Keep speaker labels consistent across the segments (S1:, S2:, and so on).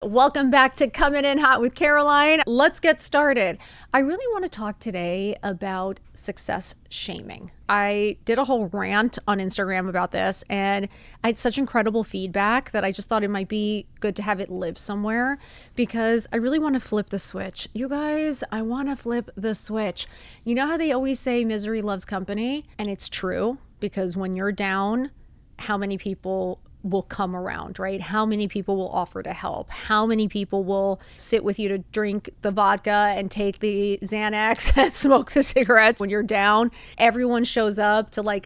S1: Welcome back to Coming In Hot with Caroline. Let's get started. I really want to talk today about success shaming. I did a whole rant on Instagram about this, and I had such incredible feedback that I just thought it might be good to have it live somewhere because I really want to flip the switch. You guys, I want to flip the switch. You know how they always say misery loves company? And it's true because when you're down, how many people will come around, right? How many people will offer to help? How many people will sit with you to drink the vodka and take the Xanax and smoke the cigarettes when you're down? Everyone shows up to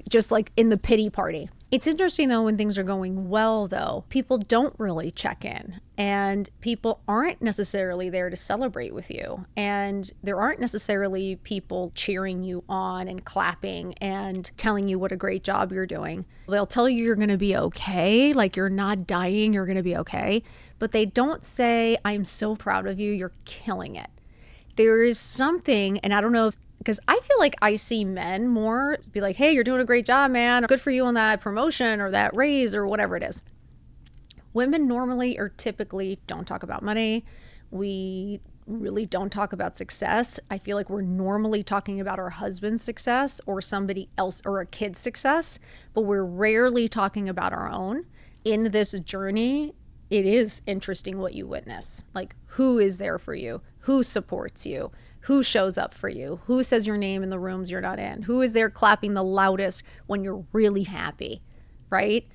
S1: just in the pity party. It's interesting though, when things are going well though, people don't really check in and people aren't necessarily there to celebrate with you. And there aren't necessarily people cheering you on and clapping and telling you what a great job you're doing. They'll tell you you're going to be okay, like you're not dying, you're going to be okay. But they don't say, I'm so proud of you, you're killing it. There is something, and I don't know, because I feel like I see men more be like, hey, you're doing a great job, man. Good for you on that promotion or that raise or whatever it is. Women normally or typically don't talk about money. We really don't talk about success. I feel like we're normally talking about our husband's success or somebody else or a kid's success, but we're rarely talking about our own. In this journey, it is interesting what you witness. Like, who is there for you? Who supports you? Who shows up for you? Who says your name in the rooms you're not in? Who is there clapping the loudest when you're really happy, right?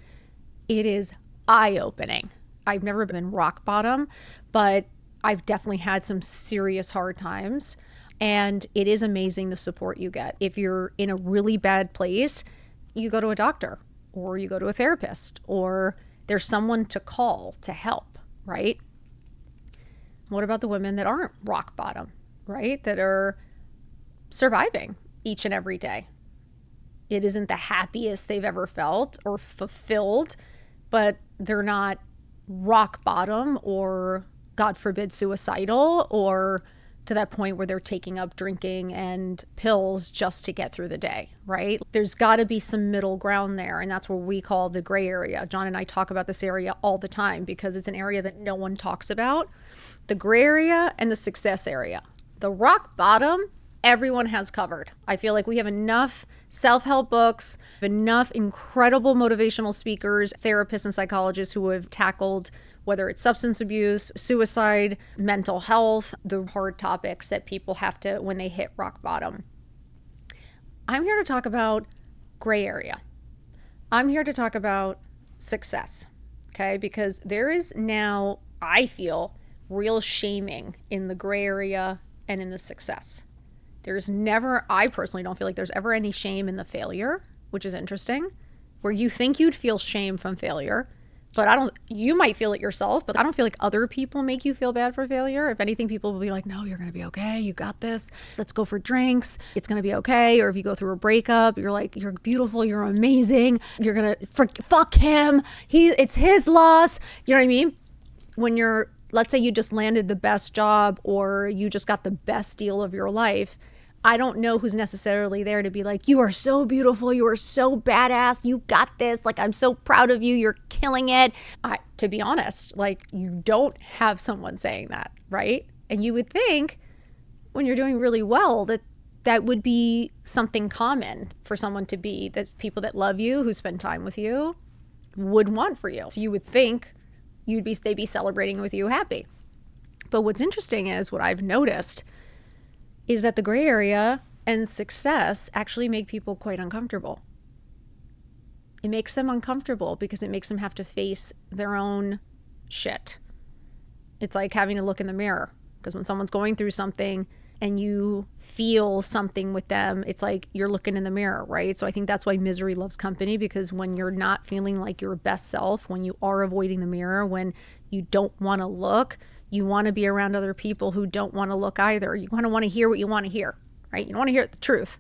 S1: It is eye-opening. I've never been rock bottom, but I've definitely had some serious hard times. And it is amazing the support you get. If you're in a really bad place, you go to a doctor or you go to a therapist or there's someone to call to help, right? What about the women that aren't rock bottom, right? That are surviving each and every day. It isn't the happiest they've ever felt or fulfilled, but they're not rock bottom or, God forbid, suicidal or to that point where they're taking up drinking and pills just to get through the day, right? There's got to be some middle ground there. And that's what we call the gray area. John and I talk about this area all the time because it's an area that no one talks about. The gray area and the success area. The rock bottom, everyone has covered. I feel like we have enough self-help books, enough incredible motivational speakers, therapists, and psychologists who have tackled whether it's substance abuse, suicide, mental health, the hard topics that people have to when they hit rock bottom. I'm here to talk about gray area. I'm here to talk about success, okay? Because there is now, I feel, real shaming in the gray area and in the success. There's never, I personally don't feel like there's ever any shame in the failure, which is interesting, where you think you'd feel shame from failure. But you might feel it yourself, but I don't feel like other people make you feel bad for failure. If anything, people will be like, no, you're going to be okay. You got this. Let's go for drinks. It's going to be okay. Or if you go through a breakup, you're like, you're beautiful. You're amazing. You're going to fuck him. It's his loss. You know what I mean? When let's say you just landed the best job or you just got the best deal of your life, I don't know who's necessarily there to be like, you are so beautiful. You are so badass. You got this. Like, I'm so proud of you. You're killing it. To be honest, you don't have someone saying that, right? And you would think when you're doing really well that would be something common for someone to be, that people that love you, who spend time with you, would want for you. So you would think they'd be celebrating with you happy. But what's interesting is what I've noticed is that the gray area and success actually make people quite uncomfortable. It makes them uncomfortable because it makes them have to face their own shit. It's like having to look in the mirror, because when someone's going through something and you feel something with them, it's like you're looking in the mirror, right? So I think that's why misery loves company, because when you're not feeling like your best self, when you are avoiding the mirror, when you don't want to look, you want to be around other people who don't want to look either. You want to hear what you want to hear, right? You don't want to hear the truth.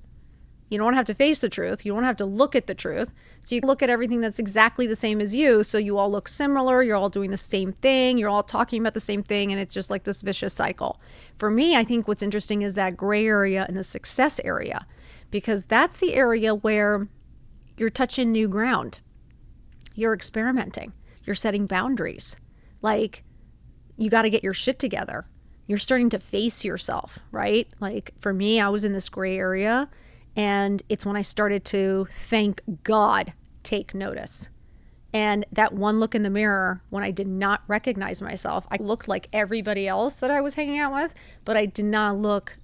S1: You don't want to have to face the truth. You don't want to have to look at the truth. So you look at everything that's exactly the same as you. So you all look similar. You're all doing the same thing. You're all talking about the same thing. And it's just like this vicious cycle. For me, I think what's interesting is that gray area and the success area, because that's the area where you're touching new ground. You're experimenting. You're setting boundaries. Like, You got to get your shit together. You're starting to face yourself, right? Like for me, I was in this gray area, and it's when I started to, thank God, take notice. And that one look in the mirror, when I did not recognize myself, I looked like everybody else that I was hanging out with, but I did not look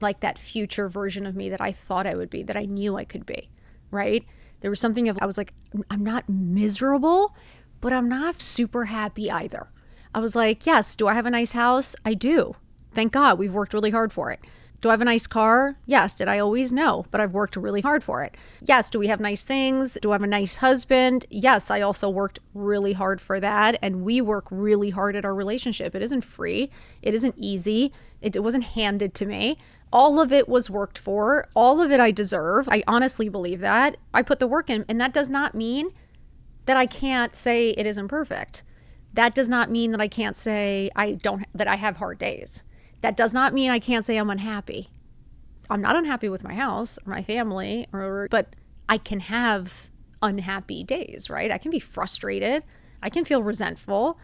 S1: like that future version of me that I thought I would be, that I knew I could be, right? There was something of, I was like, I'm not miserable, but I'm not super happy either. I was like, yes, do I have a nice house? I do. Thank God, we've worked really hard for it. Do I have a nice car? Yes. Did I always? No, but I've worked really hard for it. Yes. Do we have nice things? Do I have a nice husband? Yes. I also worked really hard for that. And we work really hard at our relationship. It isn't free. It isn't easy. It wasn't handed to me. All of it was worked for. All of it I deserve. I honestly believe that. I put the work in, and that does not mean that I can't say it isn't perfect. That does not mean that I can't say that I have hard days. That does not mean I can't say I'm unhappy. I'm not unhappy with my house or my family, but I can have unhappy days, right? I can be frustrated. I can feel resentful.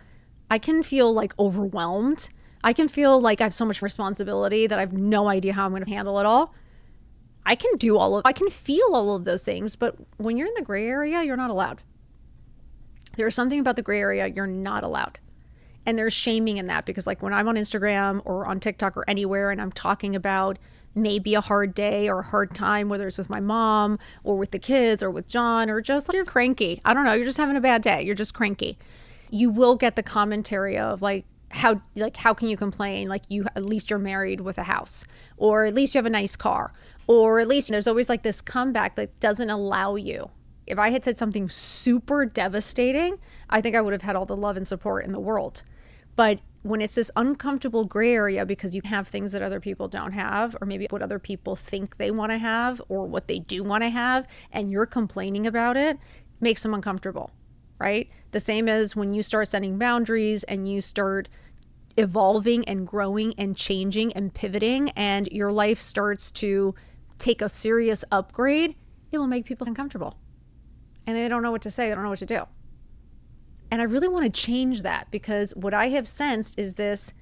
S1: I can feel like overwhelmed. I can feel like I have so much responsibility that I have no idea how I'm going to handle it all. I can feel all of those things, but when you're in the gray area, you're not allowed. There's something about the gray area you're not allowed. And there's shaming in that, because like when I'm on Instagram or on TikTok or anywhere and I'm talking about maybe a hard day or a hard time, whether it's with my mom or with the kids or with John, or just like you're cranky. I don't know. You're just having a bad day. You're just cranky. You will get the commentary of like, how can you complain? Like at least you're married with a house, or at least you have a nice car, or at least there's always like this comeback that doesn't allow you. If I had said something super devastating, I think I would have had all the love and support in the world. But when it's this uncomfortable gray area because you have things that other people don't have, or maybe what other people think they want to have or what they do want to have, and you're complaining about it, makes them uncomfortable, right? The same as when you start setting boundaries and you start evolving and growing and changing and pivoting, and your life starts to take a serious upgrade, it will make people uncomfortable. And they don't know what to say. They don't know what to do. And I really want to change that, because what I have sensed is this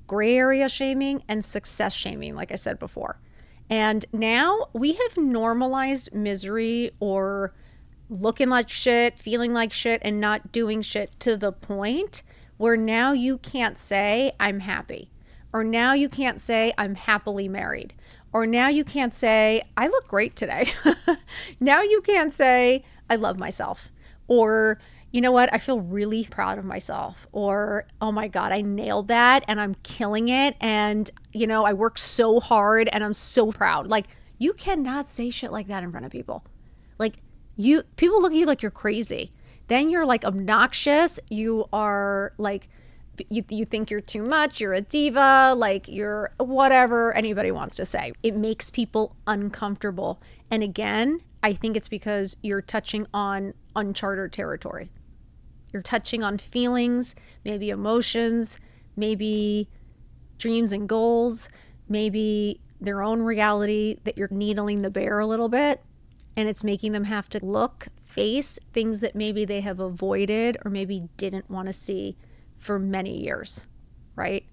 S1: gray area shaming and success shaming, like I said before. And now we have normalized misery or looking like shit, feeling like shit, and not doing shit to the point where now you can't say I'm happy, or now you can't say I'm happily married, or now you can't say I look great today. Now you can't say I love myself, or you know what, I feel really proud of myself, or oh my God, I nailed that and I'm killing it, and you know, I worked so hard and I'm so proud. Like, you cannot say shit like that in front of people. Like, people look at you like you're crazy. Then you're like obnoxious. You are like, you think you're too much, you're a diva, like you're whatever anybody wants to say. It makes people uncomfortable. And again, I think it's because you're touching on uncharted territory. You're touching on feelings, maybe emotions, maybe dreams and goals, maybe their own reality that you're needling the bear a little bit. And it's making them have to face things that maybe they have avoided or maybe didn't want to see for many years, right?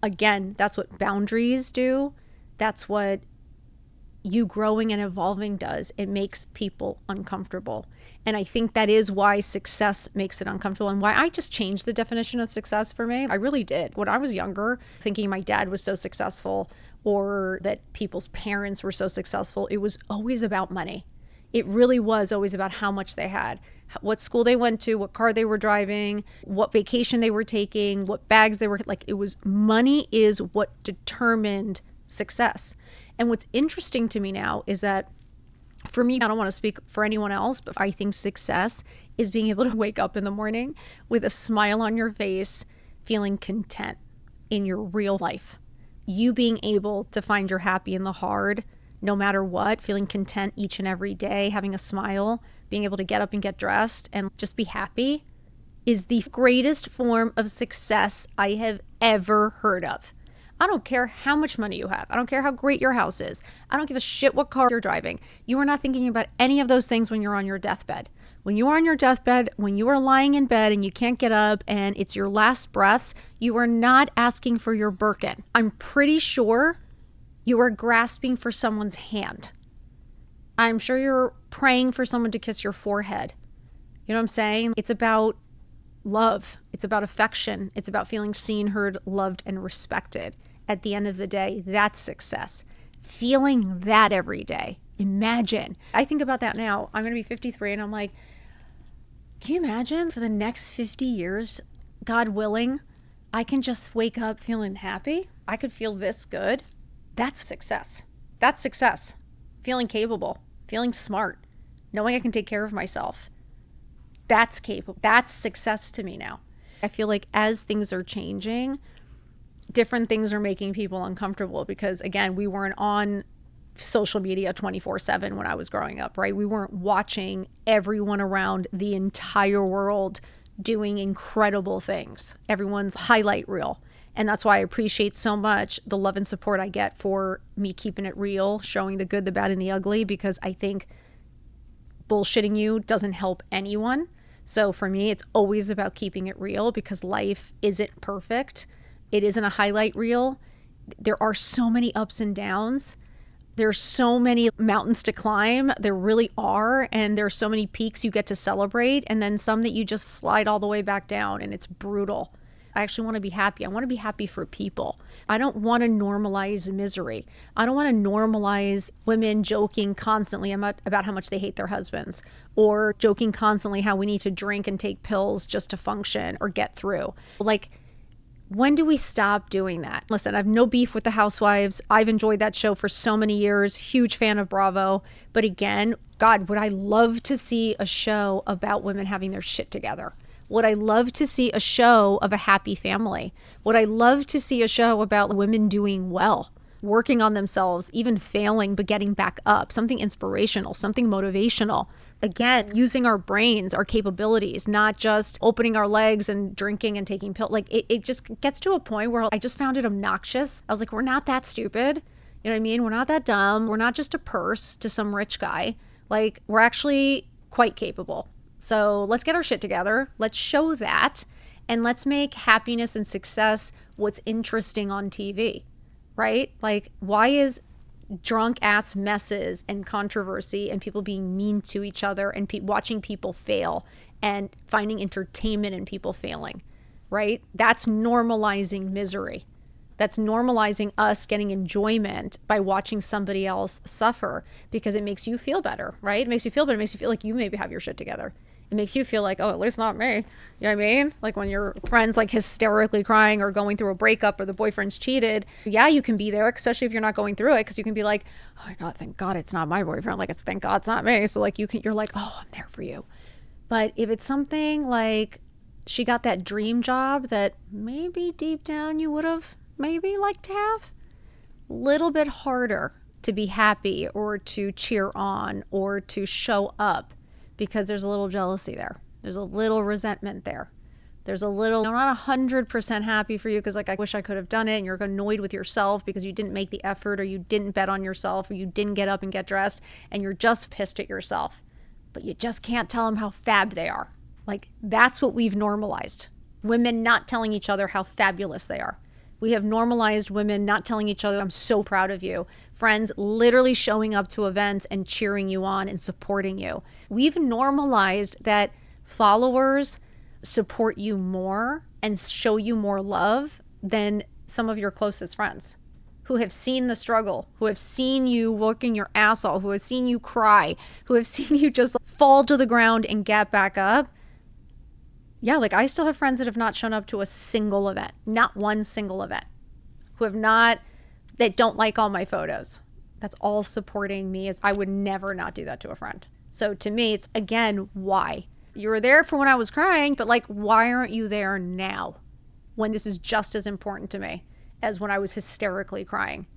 S1: Again, that's what boundaries do. That's what you growing and evolving does. It makes people uncomfortable. And I think that is why success makes it uncomfortable, and why I just changed the definition of success for me. I really did. When I was younger, thinking my dad was so successful or that people's parents were so successful, it was always about money. It really was always about how much they had, what school they went to, what car they were driving, what vacation they were taking, what bags they were, like, it was money is what determined success. And what's interesting to me now is that for me, I don't want to speak for anyone else, but I think success is being able to wake up in the morning with a smile on your face, feeling content in your real life. You being able to find your happy in the hard, no matter what, feeling content each and every day, having a smile, being able to get up and get dressed and just be happy is the greatest form of success I have ever heard of. I don't care how much money you have. I don't care how great your house is. I don't give a shit what car you're driving. You are not thinking about any of those things when you're on your deathbed. when you are on your deathbed, when you are lying in bed and you can't get up and it's your last breaths, you are not asking for your Birkin. I'm pretty sure you are grasping for someone's hand. I'm sure you're praying for someone to kiss your forehead. You know what I'm saying? It's about love. It's about affection. It's about feeling seen, heard, loved, and respected. At the end of the day, that's success. Feeling that every day. Imagine. I think about that now. I'm going to be 53 and I'm like, can you imagine for the next 50 years, God willing, I can just wake up feeling happy? I could feel this good. That's success. That's success. Feeling capable, feeling smart, knowing I can take care of myself. That's capable. That's success to me now. I feel like as things are changing, different things are making people uncomfortable because, again, we weren't on social media 24/7 when I was growing up, right? We weren't watching everyone around the entire world doing incredible things. Everyone's highlight reel. And that's why I appreciate so much the love and support I get for me keeping it real, showing the good, the bad, and the ugly, because I think bullshitting you doesn't help anyone. So for me, it's always about keeping it real because life isn't perfect. It isn't a highlight reel. There are so many ups and downs. There's so many mountains to climb. There really are. And there's so many peaks you get to celebrate. And then some that you just slide all the way back down and it's brutal. I actually want to be happy. I want to be happy for people. I don't want to normalize misery. I don't want to normalize women joking constantly about how much they hate their husbands or joking constantly how we need to drink and take pills just to function or get through. Like, when do we stop doing that? Listen, I have no beef with the Housewives. I've enjoyed that show for so many years. Huge fan of Bravo. But again, God, would I love to see a show about women having their shit together? Would I love to see a show of a happy family? Would I love to see a show about women doing well, working on themselves, even failing, but getting back up? Something inspirational, something motivational. Again, using our brains, our capabilities, not just opening our legs and drinking and taking pills. Like it just gets to a point where I just found it obnoxious. I was like, we're not that stupid. You know what I mean? We're not that dumb. We're not just a purse to some rich guy. Like, we're actually quite capable. So let's get our shit together. Let's show that. And let's make happiness and success what's interesting on TV, right? Like, why is drunk ass messes and controversy and people being mean to each other and watching people fail and finding entertainment in people failing, right? That's normalizing misery. That's normalizing us getting enjoyment by watching somebody else suffer because it makes you feel better, right? It makes you feel better. It makes you feel like you maybe have your shit together. It makes you feel like, oh, at least not me. You know what I mean? Like when your friend's like hysterically crying or going through a breakup or the boyfriend's cheated. Yeah, you can be there, especially if you're not going through it, because you can be like, oh my God, thank God it's not my boyfriend. Like, thank God it's not me. So like you're like, oh, I'm there for you. But if it's something like she got that dream job that maybe deep down you would have maybe liked to have, a little bit harder to be happy or to cheer on or to show up. Because there's a little jealousy there. There's a little resentment there. There's a little, I'm not 100% happy for you because like I wish I could have done it, and you're annoyed with yourself because you didn't make the effort or you didn't bet on yourself or you didn't get up and get dressed and you're just pissed at yourself. But you just can't tell them how fab they are. Like, that's what we've normalized. Women not telling each other how fabulous they are. We have normalized women not telling each other, I'm so proud of you. Friends literally showing up to events and cheering you on and supporting you. We've normalized that followers support you more and show you more love than some of your closest friends who have seen the struggle, who have seen you working your ass off, who have seen you cry, who have seen you just fall to the ground and get back up. Yeah, like I still have friends that have not shown up to a single event, not one single event, that don't like all my photos. That's all supporting me. I would never not do that to a friend. So to me, it's again, why? You were there for when I was crying, but like, why aren't you there now when this is just as important to me as when I was hysterically crying?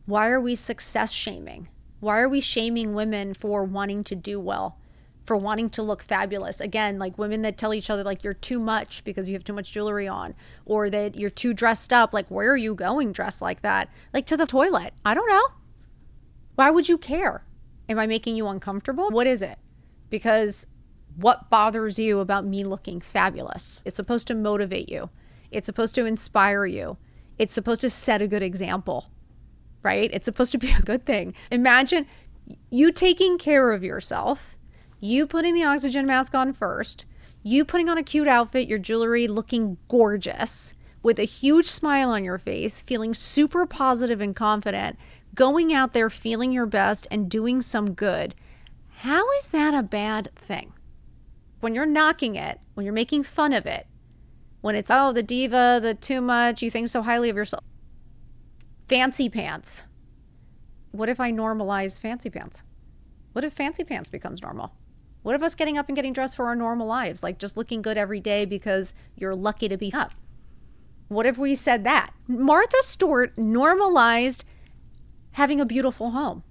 S1: Why are we success shaming? Why are we shaming women for wanting to do well? For wanting to look fabulous? Again, like women that tell each other like you're too much because you have too much jewelry on, or that you're too dressed up. Like, where are you going dressed like that? Like, to the toilet. I don't know. Why would you care? Am I making you uncomfortable? What is it? Because What bothers you about me looking fabulous? It's supposed to motivate you. It's supposed to inspire you. It's supposed to set a good example, right? It's supposed to be a good thing. Imagine you taking care of yourself, you putting the oxygen mask on first, you putting on a cute outfit, your jewelry, looking gorgeous with a huge smile on your face, feeling super positive and confident, going out there feeling your best and doing some good. How is that a bad thing? When you're knocking it, when you're making fun of it, when it's, oh, the diva, the too much, you think so highly of yourself. Fancy pants. What if I normalize fancy pants? What if fancy pants becomes normal? What if us getting up and getting dressed for our normal lives, like just looking good every day because you're lucky to be up? What if we said that? Martha Stewart normalized having a beautiful home.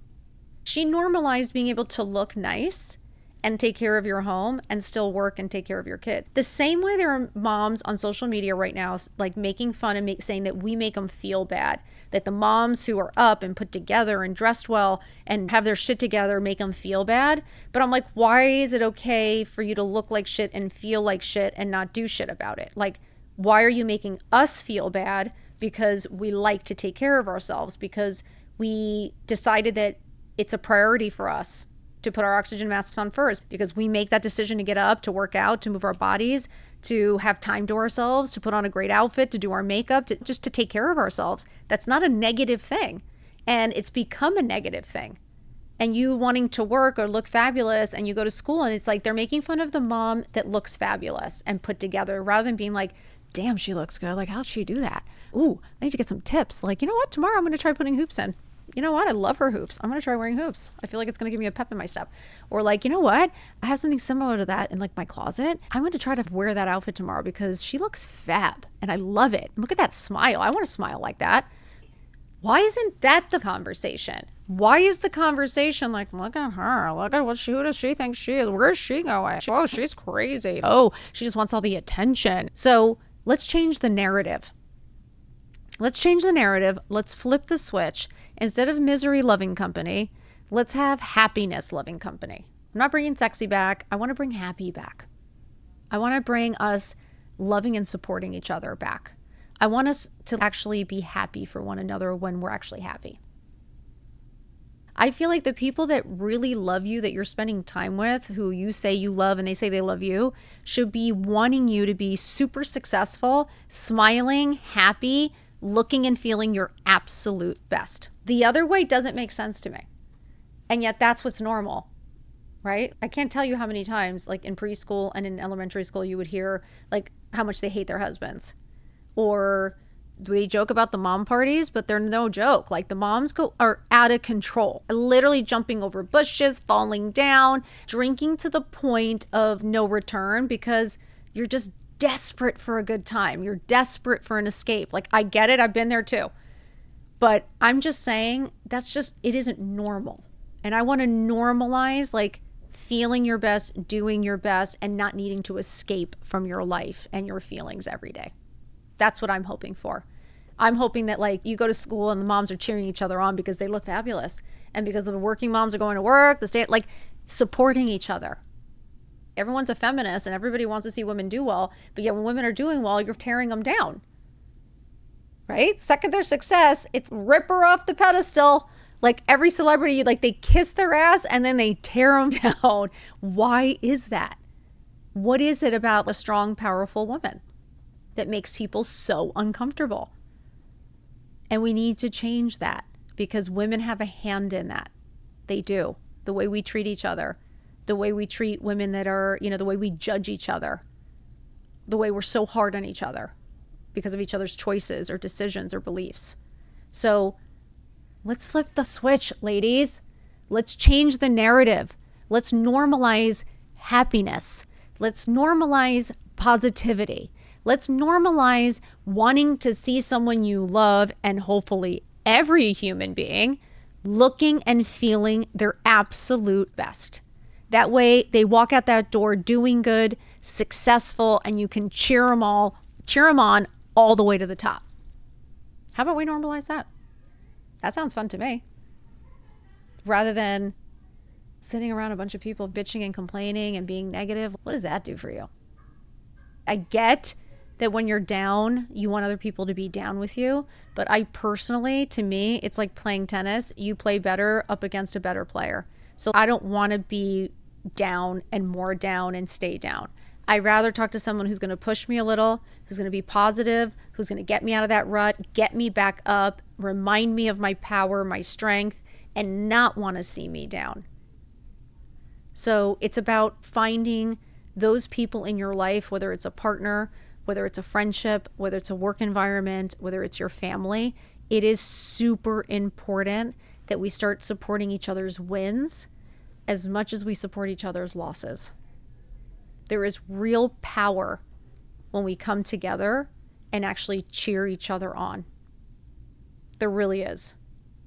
S1: She normalized being able to look nice and take care of your home and still work and take care of your kid. The same way there are moms on social media right now, like making fun and saying that we make them feel bad, that the moms who are up and put together and dressed well and have their shit together make them feel bad. But I'm like, why is it okay for you to look like shit and feel like shit and not do shit about it? Like, why are you making us feel bad because we like to take care of ourselves, because we decided that it's a priority for us to put our oxygen masks on first, because we make that decision to get up, to work out, to move our bodies, to have time to ourselves, to put on a great outfit, to do our makeup, just to take care of ourselves. That's not a negative thing. And it's become a negative thing. And you wanting to work or look fabulous, and you go to school and it's like they're making fun of the mom that looks fabulous and put together, rather than being like, damn, she looks good. Like, how'd she do that? Ooh, I need to get some tips. Like, you know what? Tomorrow I'm going to try putting hoops in. You know what? I love her hoops. I'm going to try wearing hoops. I feel like it's going to give me a pep in my step. Or like, you know what? I have something similar to that in like my closet. I'm going to try to wear that outfit tomorrow because she looks fab and I love it. Look at that smile. I want to smile like that. Why isn't that the conversation? Why is the conversation like, look at her. Look at who does she think she is? Where is she going? Oh, she's crazy. Oh, she just wants all the attention. So let's change the narrative. Let's change the narrative. Let's flip the switch. Instead of misery loving company, let's have happiness loving company. I'm not bringing sexy back. I want to bring happy back. I want to bring us loving and supporting each other back. I want us to actually be happy for one another when we're actually happy. I feel like the people that really love you, that you're spending time with, who you say you love and they say they love you, should be wanting you to be super successful, smiling, happy, looking and feeling your absolute best. The other way doesn't make sense to me. And yet that's what's normal, right? I can't tell you how many times, like in preschool and in elementary school, you would hear like how much they hate their husbands. Or they joke about the mom parties, but they're no joke. Like the moms are out of control, literally jumping over bushes, falling down, drinking to the point of no return because you're just desperate for a good time. You're desperate for an escape. Like, I get it. I've been there too. But I'm just saying it isn't normal. And I want to normalize like feeling your best, doing your best, and not needing to escape from your life and your feelings every day. That's what I'm hoping for. I'm hoping that like you go to school and the moms are cheering each other on because they look fabulous. And because the working moms are going to work, like supporting each other. Everyone's a feminist and everybody wants to see women do well. But yet when women are doing well, you're tearing them down. Right? Second their success, it's rip her off the pedestal. Like every celebrity, like they kiss their ass and then they tear them down. Why is that? What is it about a strong, powerful woman that makes people so uncomfortable? And we need to change that because women have a hand in that. They do. The way we treat each other, the way we treat women that are, the way we judge each other, the way we're so hard on each other because of each other's choices or decisions or beliefs. So let's flip the switch, ladies. Let's change the narrative. Let's normalize happiness. Let's normalize positivity. Let's normalize wanting to see someone you love, and hopefully every human being, looking and feeling their absolute best. That way they walk out that door doing good, successful, and you can cheer them on all the way to the top. How about we normalize that? That sounds fun to me. Rather than Sitting around a bunch of people bitching and complaining and being negative, what does that do for you? I get that when you're down, you want other people to be down with you. But I personally, to me, it's like playing tennis. You play better up against a better player. So I don't want to be down and more down and stay down. I'd rather talk to someone who's going to push me a little, who's going to be positive, who's going to get me out of that rut, get me back up, remind me of my power, my strength, and not want to see me down. So it's about finding those people in your life, whether it's a partner, whether it's a friendship, whether it's a work environment, whether it's your family. It is super important that we start supporting each other's wins as much as we support each other's losses. There is real power when we come together and actually cheer each other on. There really is.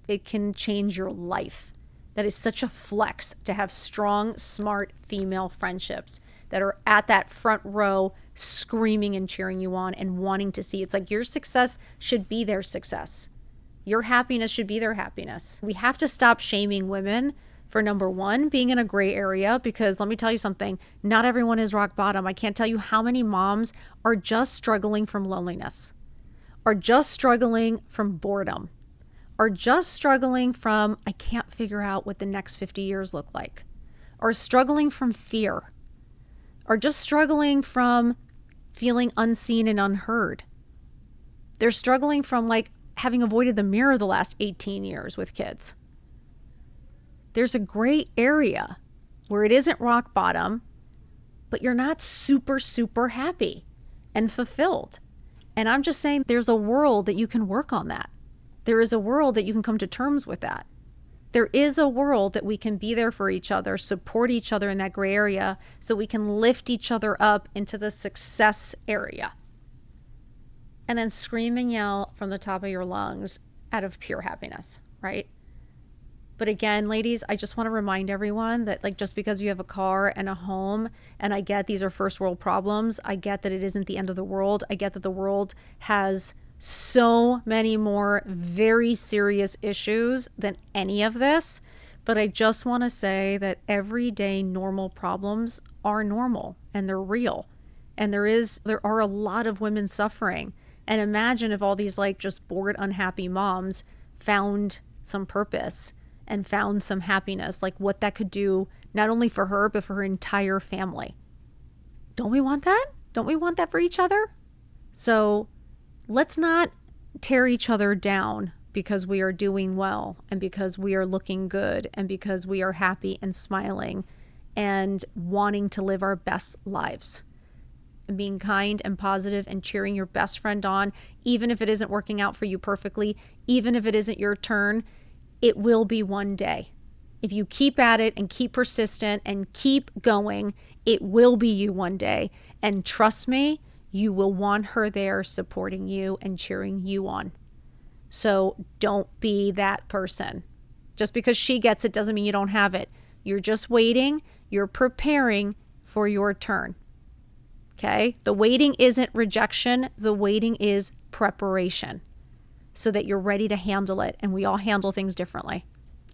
S1: It can change your life. That is such a flex to have strong, smart female friendships that are at that front row screaming and cheering you on and wanting to see. It's like your success should be their success. Your happiness should be their happiness. We have to stop shaming women for, number one, being in a gray area, because let me tell you something, not everyone is rock bottom. I can't tell you how many moms are just struggling from loneliness, are just struggling from boredom, are just struggling from, I can't figure out what the next 50 years look like, are struggling from fear, are just struggling from feeling unseen and unheard. They're struggling from like having avoided the mirror the last 18 years with kids. There's a gray area where it isn't rock bottom, but you're not super, super happy and fulfilled. And I'm just saying there's a world that you can work on that. There is a world that you can come to terms with that. There is a world that we can be there for each other, support each other in that gray area so we can lift each other up into the success area. And then scream and yell from the top of your lungs out of pure happiness, right? But again, ladies, I just want to remind everyone that like just because you have a car and a home, and I get these are first world problems, I get that it isn't the end of the world. I get that the world has so many more very serious issues than any of this. But I just want to say that everyday normal problems are normal and they're real. And there are a lot of women suffering. And imagine if all these like just bored, unhappy moms found some purpose and found some happiness, like what that could do, not only for her, but for her entire family. Don't we want that? Don't we want that for each other? So let's not tear each other down because we are doing well and because we are looking good and because we are happy and smiling and wanting to live our best lives. And being kind and positive and cheering your best friend on, even if it isn't working out for you perfectly, even if it isn't your turn, it will be one day. If you keep at it and keep persistent and keep going, it will be you one day. And trust me, you will want her there supporting you and cheering you on. So don't be that person. Just because she gets it doesn't mean you don't have it. You're just waiting. You're preparing for your turn. Okay? The waiting isn't rejection. The waiting is preparation so that you're ready to handle it. And we all handle things differently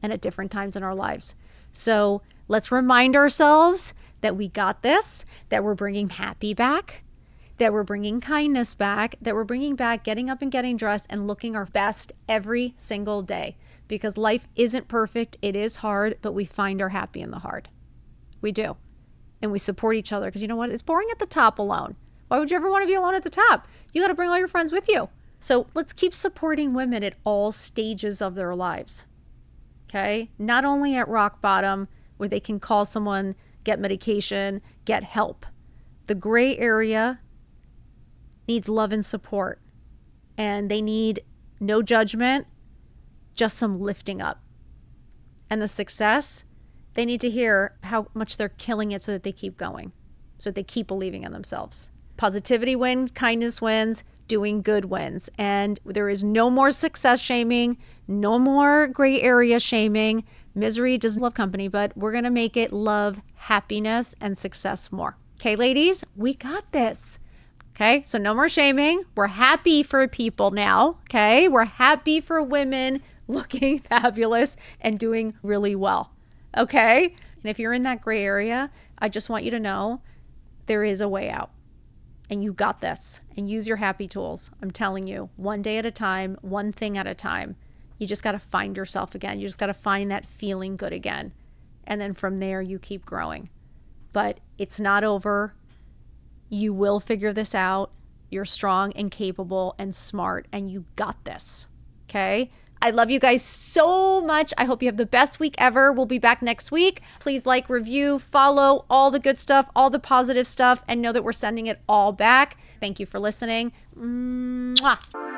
S1: and at different times in our lives. So let's remind ourselves that we got this, that we're bringing happy back, that we're bringing kindness back, that we're bringing back getting up and getting dressed and looking our best every single day. Because life isn't perfect. It is hard, but we find our happy in the hard. We do. And we support each other because you know what? It's boring at the top alone. Why would you ever want to be alone at the top? You got to bring all your friends with you. So let's keep supporting women at all stages of their lives. Okay? Not only at rock bottom where they can call someone, get medication, get help. The gray area needs love and support. And they need no judgment, just some lifting up. And the success, they need to hear how much they're killing it so that they keep going, so that they keep believing in themselves. Positivity wins, kindness wins, doing good wins. And there is no more success shaming, no more gray area shaming. Misery doesn't love company, but we're going to make it love, happiness, and success more. Okay, ladies, we got this. Okay, so no more shaming. We're happy for people now. Okay, we're happy for women looking fabulous and doing really well. Okay, And if you're in that gray area, I just want you to know there is a way out. And you got this. And use your happy tools. I'm telling you, one day at a time, one thing at a time. You just got to find yourself again. You just got to find that feeling good again. And then from there, you keep growing. But it's not over. You will figure this out. You're strong and capable and smart, and you got this. Okay? I love you guys so much. I hope you have the best week ever. We'll be back next week. Please like, review, follow, all the good stuff, all the positive stuff, and know that we're sending it all back. Thank you for listening. Mwah.